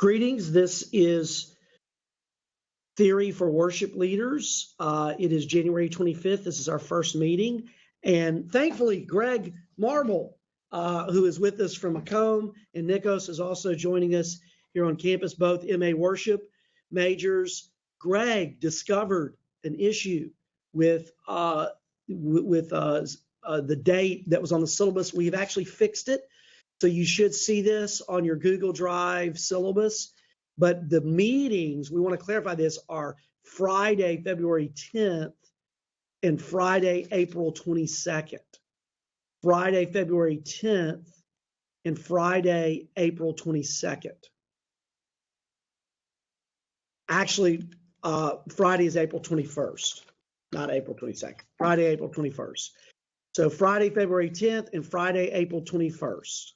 Greetings. This is Theory for Worship Leaders. It is January 25th. This is our first meeting. And thankfully, Greg Marble, who is with us from Macomb, and Nicos is also joining us here on campus, both MA worship majors. Greg discovered an issue with the date that was on the syllabus. We've actually fixed it. So you should see this on your Google Drive syllabus. But the meetings, we want to clarify this, are Friday, February 10th and Friday, April 22nd. Friday, February 10th and Friday, April 22nd. Actually, Friday is April 21st, not April 22nd. Friday, April 21st. So Friday, February 10th and Friday, April 21st.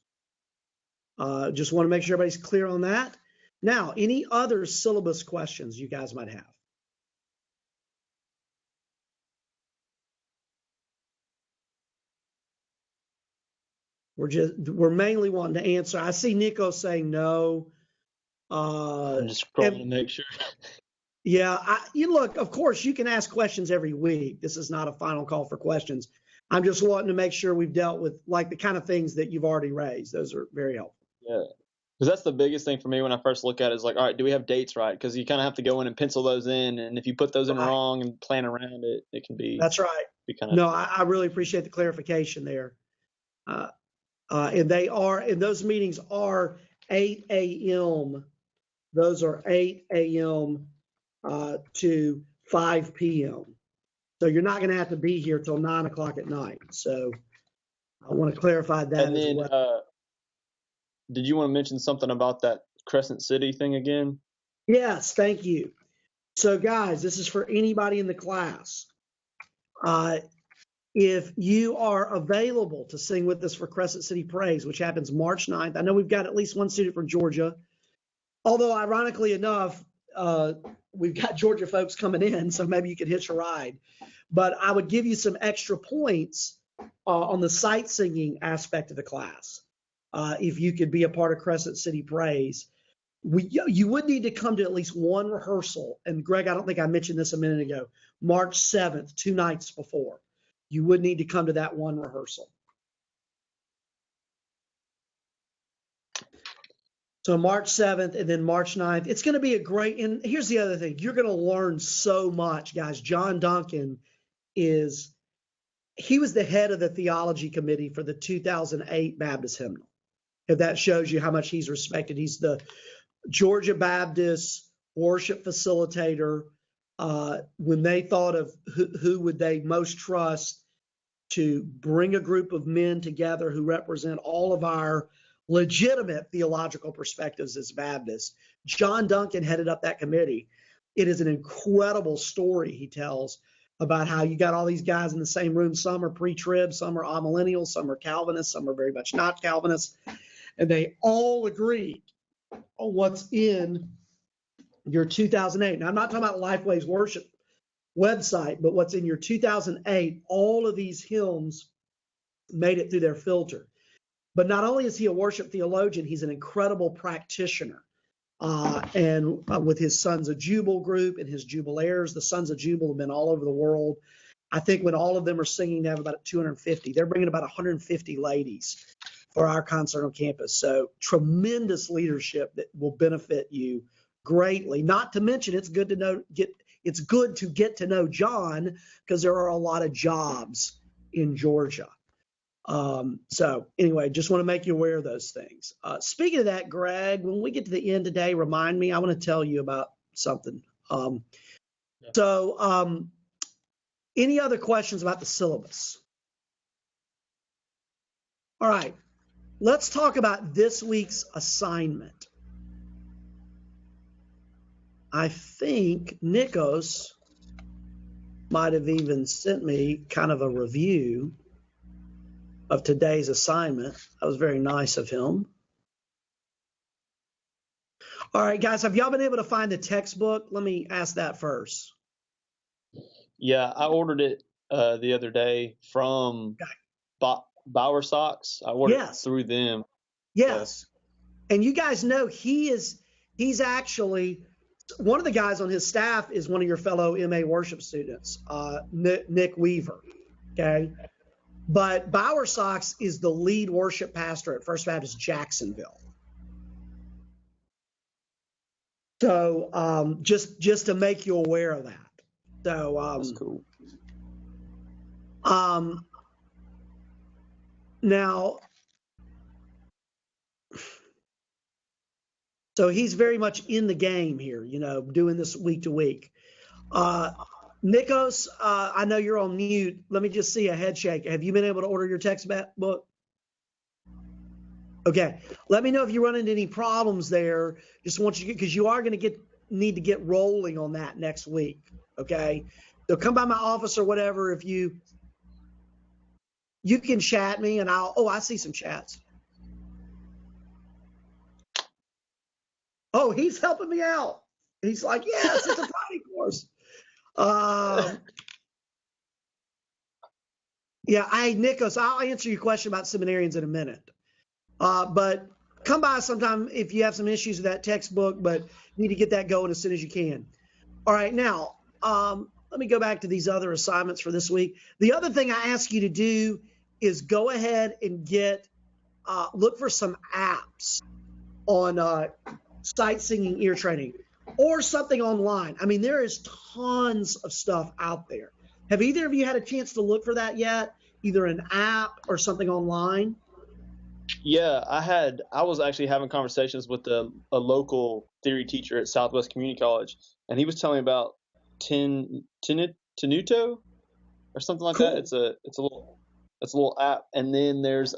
Just want to make sure everybody's clear on that. Now, any other syllabus questions you guys might have? We're mainly wanting to answer. I see Nico saying no. I'm just scrolling to make sure. Yeah, you look, of course, you can ask questions every week. This is not a final call for questions. I'm just wanting to make sure we've dealt with like the kind of things that you've already raised. Those are very helpful. Yeah, because that's the biggest thing for me when I first look at it is like, all right, do we have dates right? Because you kind of have to go in and pencil those in, and if you put those in wrong and plan around it, it can be. That's right. No, I really appreciate the clarification there. And those meetings are 8 a.m. Those are 8 a.m. To 5 p.m. So you're not going to have to be here till 9 o'clock at night. So I want to clarify that and then, as well. Did you want to mention something about that Crescent City thing again? Yes, thank you. So guys, this is for anybody in the class. If you are available to sing with us for Crescent City Praise, which happens March 9th, I know we've got at least one student from Georgia. Although ironically enough, we've got Georgia folks coming in, so maybe you could hitch a ride. But I would give you some extra points on the sight singing aspect of the class. If you could be a part of Crescent City Praise, you would need to come to at least one rehearsal. And Greg, I don't think I mentioned this a minute ago, March 7th, 2 nights before. You would need to come to that one rehearsal. So March 7th and then March 9th. It's going to be a great, and here's the other thing. You're going to learn so much, guys. John Duncan he was the head of the theology committee for the 2008 Baptist hymnal. If that shows you how much he's respected. He's the Georgia Baptist worship facilitator. When they thought of who would they most trust to bring a group of men together who represent all of our legitimate theological perspectives as Baptists, John Duncan headed up that committee. It is an incredible story he tells about how you got all these guys in the same room. Some are pre-trib, some are amillennials, some are Calvinists, some are very much not Calvinists. And they all agreed on what's in your 2008. Now, I'm not talking about Lifeway's worship website, but what's in your 2008, all of these hymns made it through their filter. But not only is he a worship theologian, he's an incredible practitioner. And with his Sons of Jubal group and his Jubilaires, the Sons of Jubal have been all over the world. I think when all of them are singing, they have about 250. They're bringing about 150 ladies for our concert on campus. So tremendous leadership that will benefit you greatly. Not to mention, it's good to get to know John, because there are a lot of jobs in Georgia. So anyway, just want to make you aware of those things. Speaking of that, Greg, when we get to the end today, remind me, I want to tell you about something. Any other questions about the syllabus? All right, let's talk about this week's assignment. I think Nicos might have even sent me kind of a review of today's assignment. That was very nice of him. All right, guys, have y'all been able to find the textbook? Let me ask that first. Yeah, I ordered it the other day from Bauer Socks. I ordered it through them. Yes. And you guys know he is He's actually one of the guys on his staff is one of your fellow MA worship students, Nick Weaver. Okay. But Bowersox is the lead worship pastor at First Baptist Jacksonville. So just to make you aware of that. So that's cool. Now, so he's very much in the game here, you know, doing this week to week. Nicos, I know you're on mute. Let me just see a head shake. Have you been able to order your textbook? Okay. Let me know if you run into any problems there. Just want you, because you are going to need to get rolling on that next week. Okay. So come by my office or whatever. If you can chat me and I see some chats. Oh, he's helping me out. He's like, yes, it's a Friday course. Yeah, Nicos, I'll answer your question about seminarians in a minute. But come by sometime if you have some issues with that textbook, but you need to get that going as soon as you can. All right, now, let me go back to these other assignments for this week. The other thing I ask you to do is go ahead and look for some apps on sight singing ear training or something online. I mean, there is tons of stuff out there. Have either of you had a chance to look for that yet? Either an app or something online? Yeah, I was actually having conversations with a local theory teacher at Southwest Community College, and he was telling me about Tenuto or something like that. It's a little app, and then there's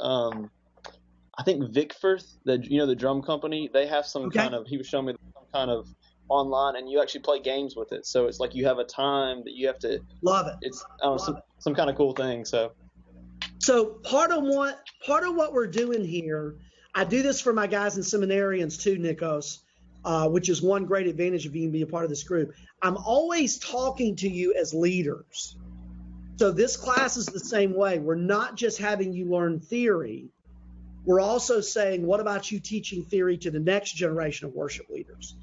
I think Vickfirth, the drum company, they have some kind of, he was showing me some kind of online, and you actually play games with it. So it's like you have a time that you have to. Love it. It's some kind of cool thing. So part of what we're doing here, I do this for my guys and seminarians too, Nicos, which is one great advantage of you can be a part of this group. I'm always talking to you as leaders. So this class is the same way. We're not just having you learn theory. We're also saying, what about you teaching theory to the next generation of worship leaders?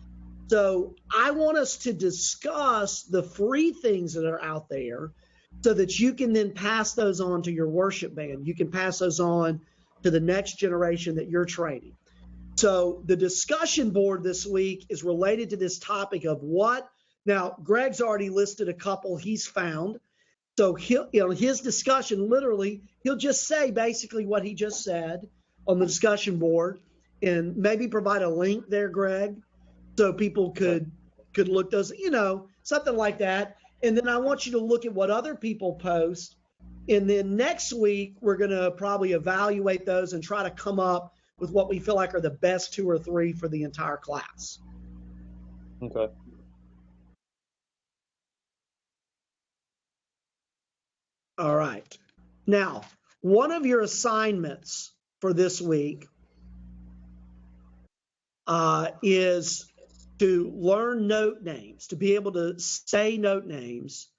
So I want us to discuss the free things that are out there so that you can then pass those on to your worship band. You can pass those on to the next generation that you're training. So the discussion board this week is related to this topic of what. Now, Greg's already listed a couple he's found. So his discussion, literally, he'll just say basically what he just said on the discussion board and maybe provide a link there, Greg, so people could look those, something like that. And then I want you to look at what other people post. And then next week, we're going to probably evaluate those and try to come up with what we feel like are the best 2 or 3 for the entire class. Okay. All right. Now, one of your assignments for this week is to learn note names, to be able to say note names.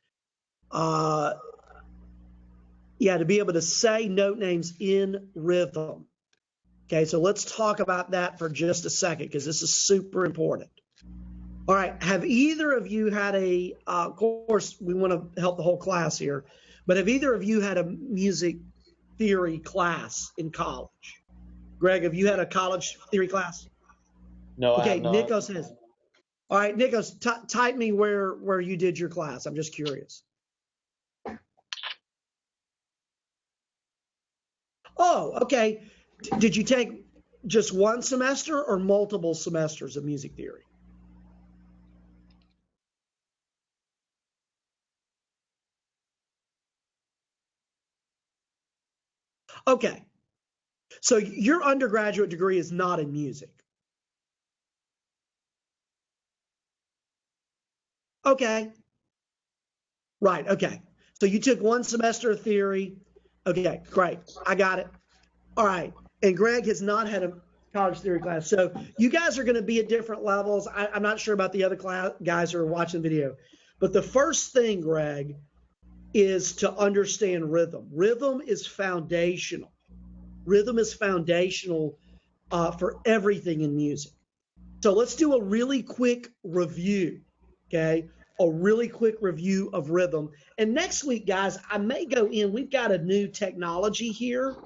To be able to say note names in rhythm. Okay, so let's talk about that for just a second because this is super important. All right, have either of you had of course, we want to help the whole class here, but have either of you had a music theory class in college? Greg, have you had a college theory class? No, okay, I have not. Nicos has. All right, Nicos, type me where you did your class. I'm just curious. Oh, okay. Did you take just one semester or multiple semesters of music theory? Okay. So your undergraduate degree is not in music. Okay. Right. Okay. So you took one semester of theory. Okay, great. I got it. All right. And Greg has not had a college theory class. So you guys are going to be at different levels. I'm not sure about the other guys who are watching the video. But the first thing, Greg, is to understand rhythm. Rhythm is foundational. Rhythm is foundational for everything in music. So let's do a really quick review, okay? A really quick review of rhythm. And next week, guys, I may go in. We've got a new technology here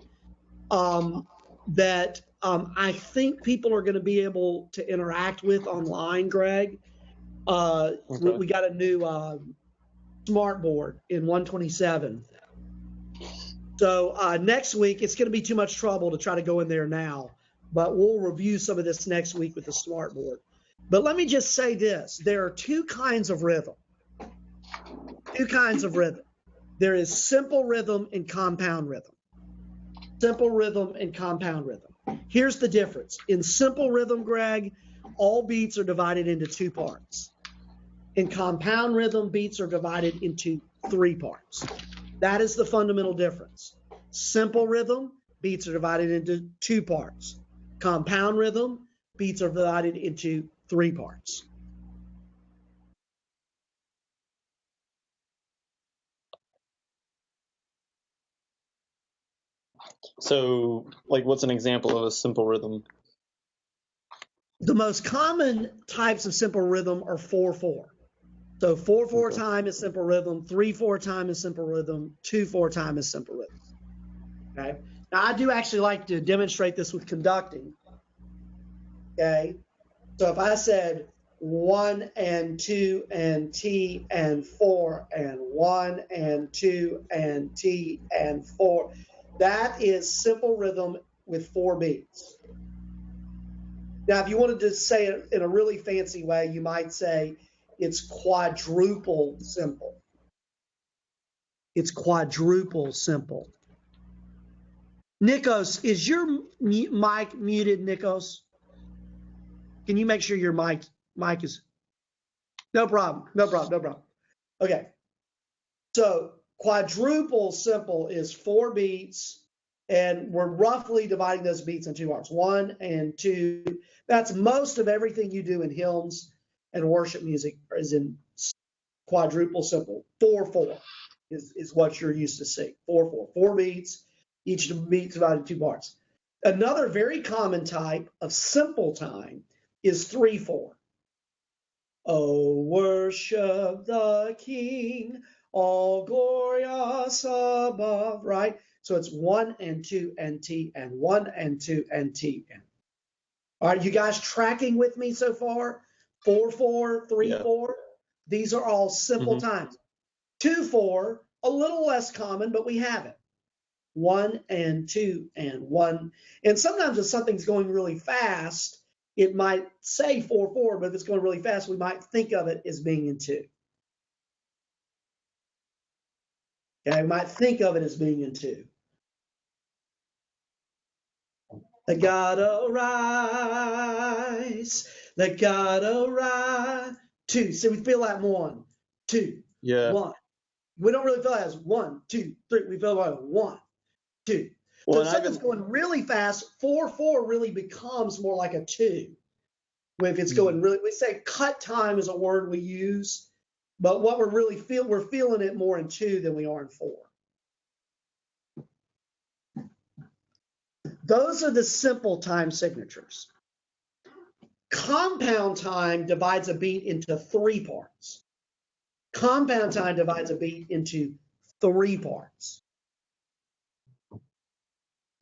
that I think people are going to be able to interact with online, Greg. We got a new smart board in 127. So next week, it's going to be too much trouble to try to go in there now, but we'll review some of this next week with the smart board. But let me just say this. There are two kinds of rhythm. Two kinds of rhythm. There is simple rhythm and compound rhythm. Simple rhythm and compound rhythm. Here's the difference. In simple rhythm, Greg, all beats are divided into two parts. In compound rhythm, beats are divided into three parts. That is the fundamental difference. Simple rhythm, beats are divided into two parts. Compound rhythm, beats are divided into three parts. So, like, what's an example of a simple rhythm? The most common types of simple rhythm are 4/4. So 4/4 time is simple rhythm, 3/4 time is simple rhythm, 2/4 time is simple rhythm. Okay. Now I do actually like to demonstrate this with conducting. Okay. So if I said 1 and 2 and T and 4 and 1 and 2 and T and 4, that is simple rhythm with 4 beats. Now, if you wanted to say it in a really fancy way, you might say it's quadruple simple. It's quadruple simple. Nicos, is your mic muted, Nicos? Can you make sure your mic is? No problem. Okay. So quadruple simple is 4 beats, and we're roughly dividing those beats in 2 parts, 1 and 2. That's most of everything you do in hymns and worship music is in quadruple simple. 4/4 is what you're used to seeing. 4/4, 4 beats, each beat divided in 2 parts. Another very common type of simple time is 3/4. Oh, worship the King, all glorious above, right? So it's 1 and 2 and T and 1 and 2 and T. All right, you guys tracking with me so far? 4/4, 3/4. These are all simple times. 2/4, a little less common, but we have it. 1 and 2 and 1. And sometimes if something's going really fast, it might say 4/4, but if it's going really fast, we might think of it as being in 2. Okay, we might think of it as being in 2. Let God arise, let God arise. 2. So we feel that 1, 2, 1. We don't really feel that as 1, 2, 3. We feel like 1, 2. So if something's going really fast, 4/4 really becomes more like a 2. If it's going really, we say cut time is a word we use, but what we're feeling it more in 2 than we are in 4. Those are the simple time signatures. Compound time divides a beat into 3 parts. Compound time divides a beat into 3 parts.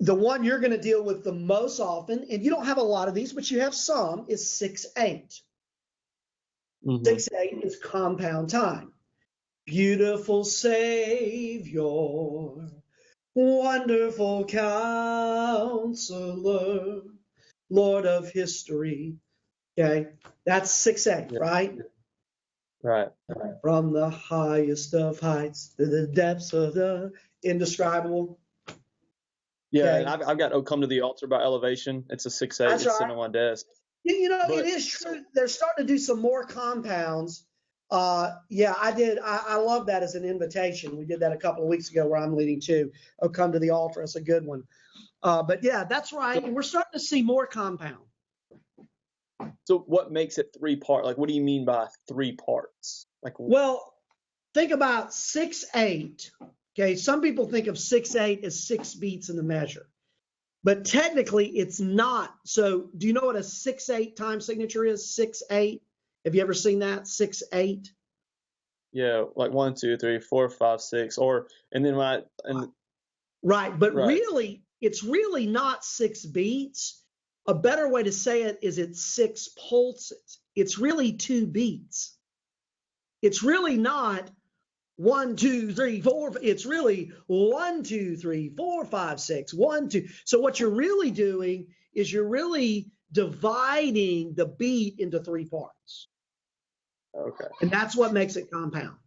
The one you're going to deal with the most often, and you don't have a lot of these, but you have some, is 6/8. 6/8 is compound time. Beautiful Savior, wonderful Counselor, Lord of history. Okay, that's 6/8, right? Right. From the highest of heights to the depths of the indescribable. Yeah, okay. And I've got "Oh Come to the Altar" by Elevation. It's a 6/8. It's sitting on my desk. You know, it is true. They're starting to do some more compounds. Yeah, I did. I love that as an invitation. We did that a couple of weeks ago where I'm leading too. Oh, come to the altar. That's a good one. But yeah, that's right. And we're starting to see more compound. So what makes it 3 parts? Like, what do you mean by 3 parts? Well, think about 6/8. Okay, some people think of 6/8 as 6 beats in the measure. but technically it's not. So do you know what a 6/8 time signature is? 6/8. Have you ever seen that? 6/8. Yeah, like 1, 2, 3, 4, 5, 6, or and then when I and Right, but right. really, it's really not 6 beats. A better way to say it is it's 6 pulses. It's really 2 beats. It's really not 1, 2, 3, 4. It's really 1, 2, 3, 4, 5, 6, 1, 2. So what you're really doing is you're really dividing the beat into 3 parts. Okay. And that's what makes it compound.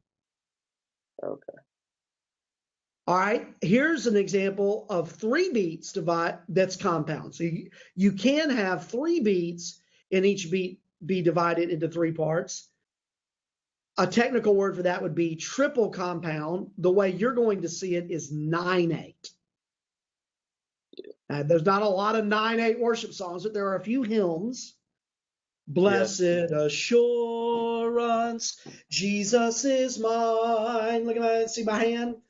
Okay. All right, here's an example of 3 beats that's compound. So you can have 3 beats and each beat be divided into 3 parts. A technical word for that would be triple compound. The way you're going to see it is 9/8. There's not a lot of 9/8 worship songs, but there are a few hymns. Blessed assurance, Jesus is mine. Look at that. See my hand?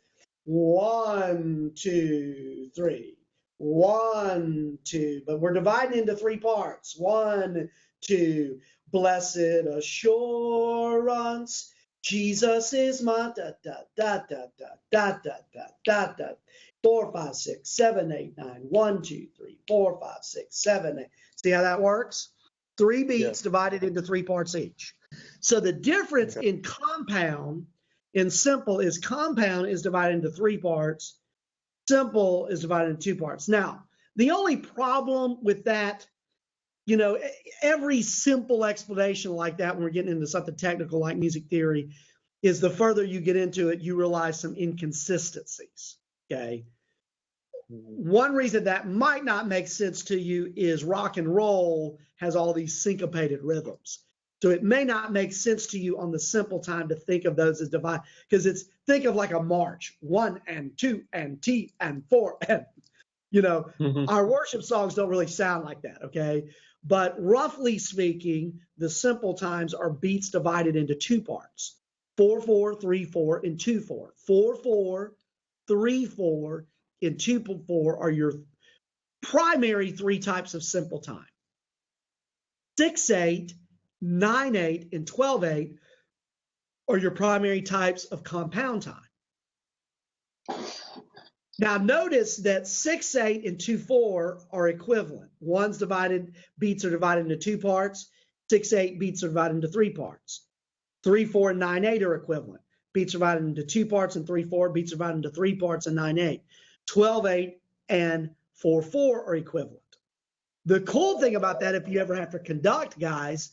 1, 2, 3. 1, 2. But we're dividing into 3 parts. 1, 2. Blessed assurance, Jesus is my da da da da da da da da da da. 4, 5, 6, 7, 8, 9. 1, 2, 3, 4, 5, 6, 7, 8. See how that works? 3 beats divided into 3 parts each. So the difference in compound in simple is compound is divided into 3 parts. Simple is divided into 2 parts. Now, the only problem with that, every simple explanation like that, when we're getting into something technical like music theory, is the further you get into it, you realize some inconsistencies. Okay. One reason that might not make sense to you is rock and roll has all these syncopated rhythms. So it may not make sense to you on the simple time to think of those as divided, because think of like a march, 1 and 2 and T and 4 and, our worship songs don't really sound like that, okay? But roughly speaking, the simple times are beats divided into 2 parts, 4, 4, 3, 4, and 2, 4. 4, 4, 3, 4, and 2, 4 are your primary 3 types of simple time. 6/8, 9/8, and 12/8 are your primary types of compound time. Now notice that 6/8 and 2/4 are equivalent. Beats are divided into 2 parts. 6/8 beats are divided into 3 parts. 3, 4, and 9/8 are equivalent. Beats are divided into 2 parts, and 3, 4 beats are divided into 3 parts, and 9/8. 12/8 and 4, 4 are equivalent. The cool thing about that, if you ever have to conduct, guys,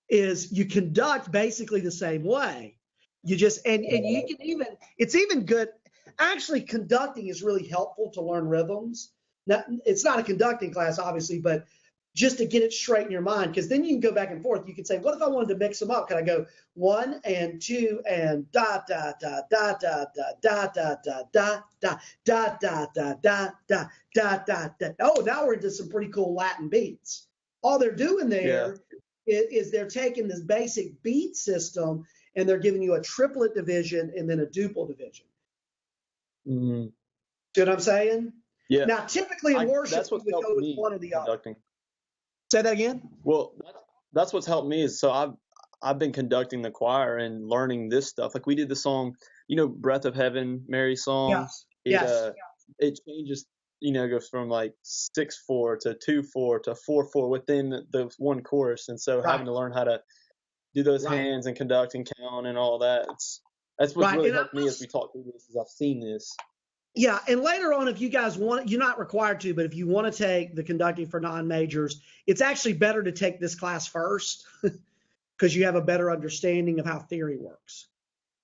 is you conduct basically the same way. You just, and you can even, it's even good. Actually, conducting is really helpful to learn rhythms. Now, it's not a conducting class, obviously, but just to get it straight in your mind, because then you can go back and forth. You can say, what if I wanted to mix them up? Can I go 1 and 2 and da da da da da da da da da da da da da da da da da da da. Oh, now we're into some pretty cool Latin beats. All they're doing there is they're taking this basic beat system and they're giving you a triplet division and then a duple division. Mm-hmm. See what I'm saying? Yeah. Now, typically in worship, that's what's we would helped go with me one or the conducting. other. Say that again? Well, that's what's helped me is I've been conducting the choir and learning this stuff. Like we did the song, Breath of Heaven, Mary's song. Yes. It changes, goes from like 6/4 to 2/4 to 4/4 within the one chorus. And so having to learn how to do those hands and conduct and count and all that, that's what's really helped me as we talk through this, is I've seen this. Yeah, and later on, if you guys want, you're not required to, but if you want to take the conducting for non-majors, it's actually better to take this class first because you have a better understanding of how theory works.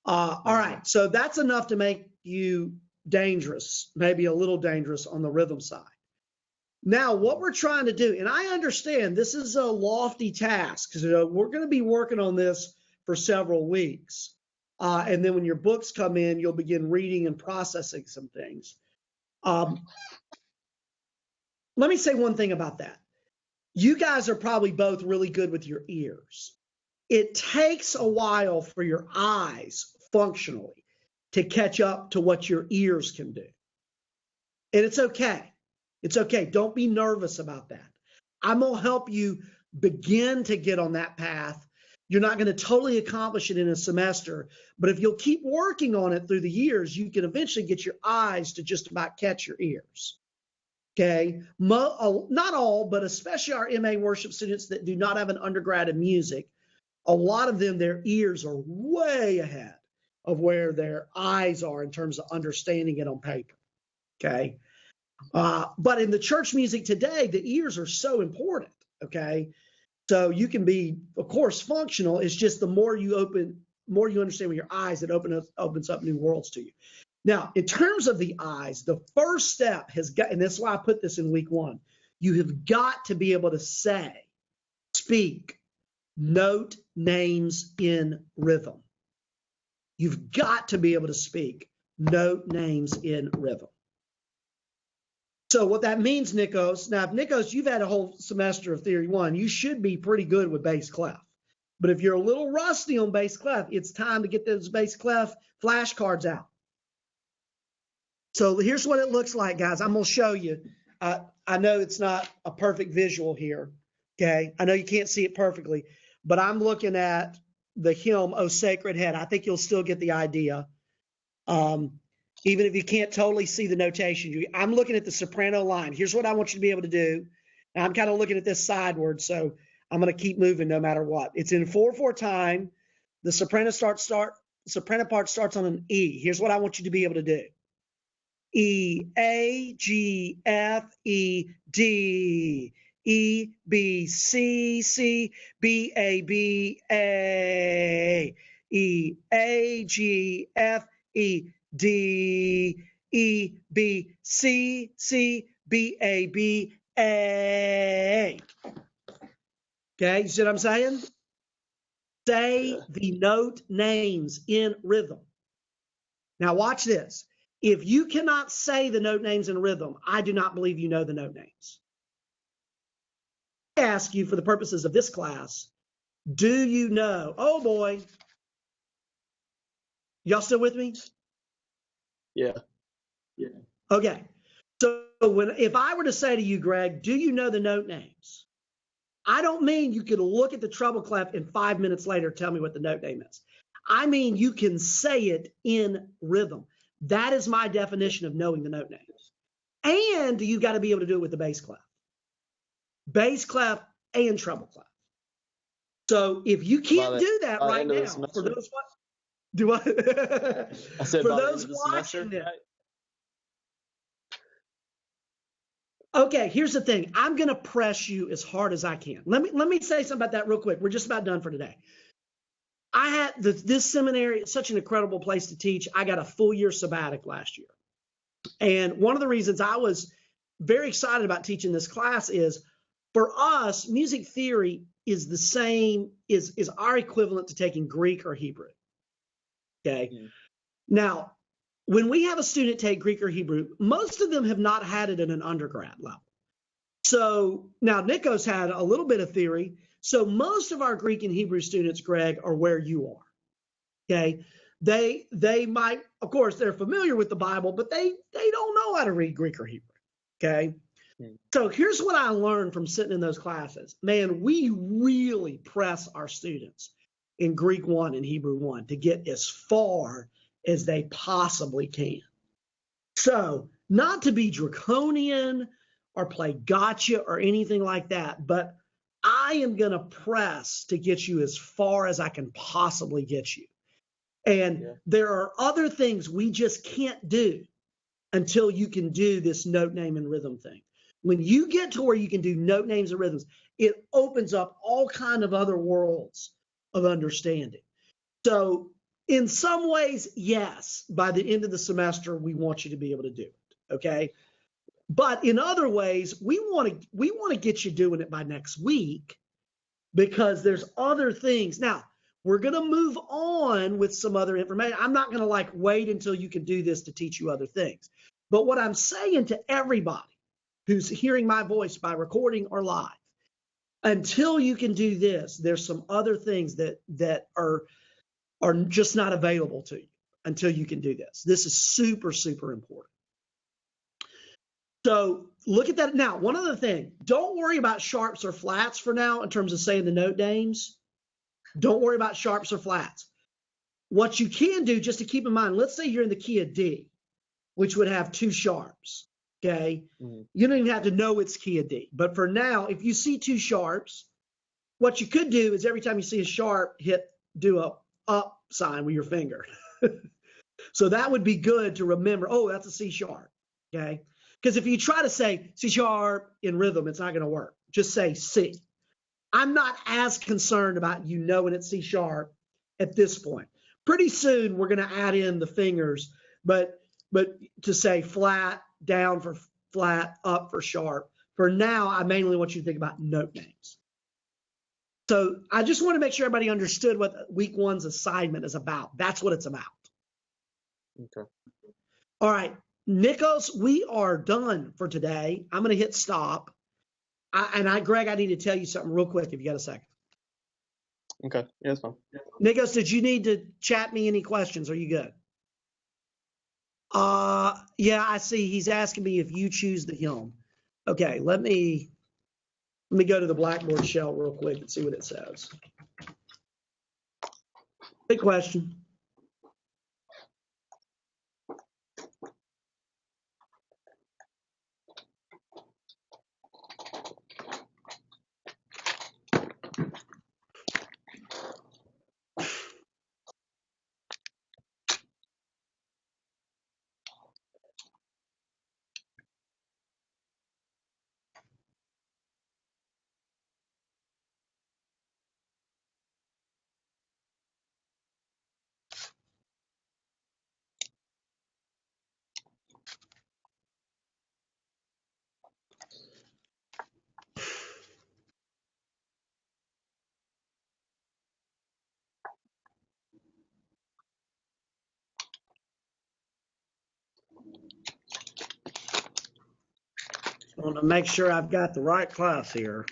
All right, so that's enough to make you dangerous, maybe a little dangerous on the rhythm side. Now, what we're trying to do, and I understand this is a lofty task because we're going to be working on this for several weeks. And then when your books come in, you'll begin reading and processing some things. Let me say one thing about that. You guys are probably both really good with your ears. It takes a while for your eyes functionally to catch up to what your ears can do. And it's okay. It's okay. Don't be nervous about that. I'm going to help you begin to get on that path. You're not going to totally accomplish it in a semester, but if you'll keep working on it through the years, you can eventually get your eyes to just about catch your ears. Okay. Not all, but especially our MA worship students that do not have an undergrad in music, a lot of them, their ears are way ahead of where their eyes are in terms of understanding it on paper. Okay. But in the church music today, the ears are so important. Okay. So you can be, of course, functional. It's just the more you understand with your eyes, it opens up new worlds to you. Now, in terms of the eyes, the first step has got, and that's why I put this in week 1, you have got to be able to speak, note names in rhythm. You've got to be able to speak, note names in rhythm. So what that means, Nicos, now if Nicos, you've had a whole semester of Theory 1, you should be pretty good with bass clef. But if you're a little rusty on bass clef, it's time to get those bass clef flashcards out. So here's what it looks like, guys. I'm going to show you. I know it's not a perfect visual here, okay? I know you can't see it perfectly, but I'm looking at the hymn, O Sacred Head. I think you'll still get the idea. Even if you can't totally see the notation, I'm looking at the soprano line. Here's what I want you to be able to do. And I'm kind of looking at this sideward, so I'm going to keep moving no matter what. It's in 4/4 time. The soprano part starts on an E. Here's what I want you to be able to do. E, A, G, F, E, D, E, B, C, C, B, A, B, A, E, A, G, F, E, D, E, B, C, C, B, A, B, A. Okay, you see what I'm saying? Say the note names in rhythm. Now watch this. If you cannot say the note names in rhythm, I do not believe you know the note names. I ask you for the purposes of this class, do you know? Oh boy. Y'all still with me? Yeah. Okay. So if I were to say to you, Greg, do you know the note names? I don't mean you could look at the treble clef and 5 minutes later tell me what the note name is. I mean you can say it in rhythm. That is my definition of knowing the note names. And you got to be able to do it with the bass clef. Bass clef and treble clef. So if you can't do that right now, for those do I? I said for those watching it. Okay, here's the thing. I'm going to press you as hard as I can. Let me say something about that real quick. We're just about done for today. I had this seminary, it's such an incredible place to teach. I got a full year sabbatic last year. And one of the reasons I was very excited about teaching this class is, for us, music theory is the same, is our equivalent to taking Greek or Hebrew. Okay. Mm-hmm. Now, when we have a student take Greek or Hebrew, most of them have not had it at an undergrad level. So now Nicos had a little bit of theory. So most of our Greek and Hebrew students, Greg, are where you are. Okay. They might, of course, they're familiar with the Bible, but they don't know how to read Greek or Hebrew. Okay. So here's what I learned from sitting in those classes. Man, we really press our students in Greek 1 and Hebrew 1 to get as far as they possibly can. So not to be draconian or play gotcha or anything like that, but I am going to press to get you as far as I can possibly get you. And there are other things we just can't do until you can do this note, name, and rhythm thing. When you get to where you can do note names and rhythms, it opens up all kind of other worlds of understanding. So in some ways, yes, by the end of the semester, we want you to be able to do it, okay? But in other ways, we want to get you doing it by next week, because there's other things. Now, we're going to move on with some other information. I'm not going to wait until you can do this to teach you other things. But what I'm saying to everybody who's hearing my voice by recording or live, until you can do this, there's some other things that are just not available to you until you can do this. This is super, super important. So look at that. Now, one other thing, don't worry about sharps or flats for now in terms of saying the note names. Don't worry about sharps or flats. What you can do, just to keep in mind, let's say you're in the key of D, which would have 2 sharps, okay? Mm-hmm. You don't even have to know it's key of D. But for now, if you see 2 sharps, what you could do is every time you see a sharp, do a up sign with your finger. So that would be good to remember, oh, that's a C sharp, okay? Because if you try to say C sharp in rhythm, it's not going to work. Just say C. I'm not as concerned about you knowing it's C sharp at this point. Pretty soon we're going to add in the fingers, but to say flat, down for flat, up for sharp. For now, I mainly want you to think about note names. So I just want to make sure everybody understood what week 1's assignment is about. That's what it's about. Okay. All right, Nicos, we are done for today. I'm going to hit stop. Greg, I need to tell you something real quick if you got a second. Okay. Yeah, that's fine. Nicos, did you need to chat me any questions? Are you good? Yeah, I see. He's asking me if you choose the hymn. Okay, let me go to the Blackboard shell real quick and see what it says. Good question. I want to make sure I've got the right class here.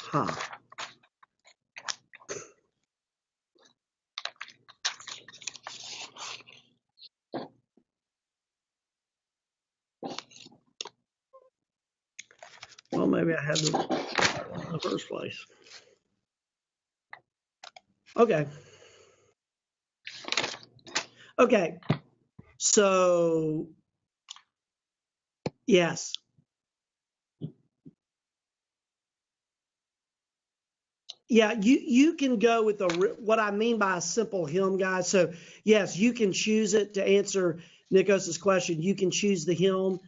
Huh. Well, maybe I had the one in the first place. Okay. Okay. So, yes. Yeah, you can go with what I mean by a simple hymn, guys. So, yes, you can choose it to answer Nicos's question. You can choose the hymn,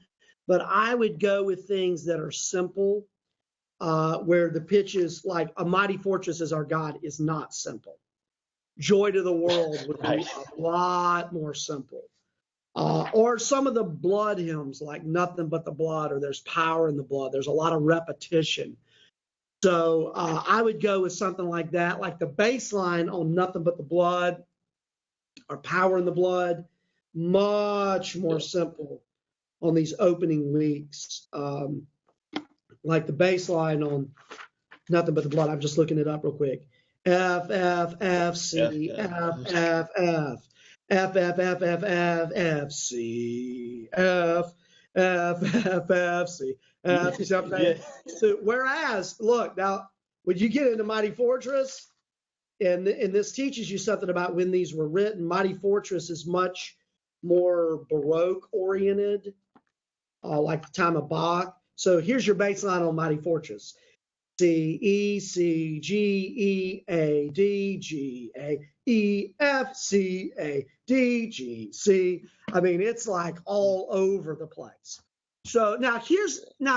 but I would go with things that are simple, where the pitch is like a mighty fortress is our God is not simple. Joy to the world would be a lot more simple. Or some of the blood hymns like Nothing But the Blood, or There's Power in the Blood. There's a lot of repetition. So I would go with something like that, like the bass line on Nothing But the Blood or Power in the Blood, much more simple on these opening weeks. Like the bass line on Nothing But the Blood. I'm just looking it up real quick. F, F, F, C, F, F, F. F, F, F, F, F, F, C, F, F, F, F, C, F. You see what I'm saying? So, whereas, look, now, when you get into Mighty Fortress, and this teaches you something about when these were written, Mighty Fortress is much more Baroque oriented, like the time of Bach. So here's your bass line on Mighty Fortress. C, E, C, G, E, A, D, G, A, E, F, C, A, D, G, C. I mean, it's like all over the place. So now,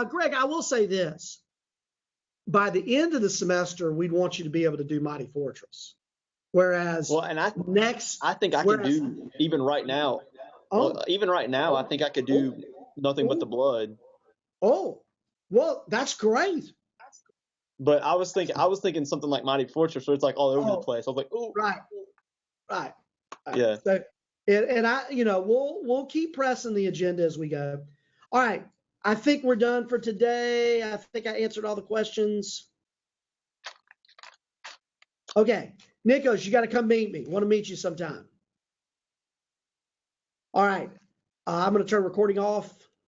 Greg, I will say this. By the end of the semester, we'd want you to be able to do Mighty Fortress. Whereas I think I can do even right now. Even right now, I think I could do Nothing But the Blood. Oh, well, that's great. But I was thinking something like Mighty Fortress, where it's like all over the place. I was like, oh, right. Yeah. So, and I, we'll keep pressing the agenda as we go. All right. I think we're done for today. I think I answered all the questions. Okay. Nicos, you got to come meet me. Want to meet you sometime. All right. I'm going to turn recording off.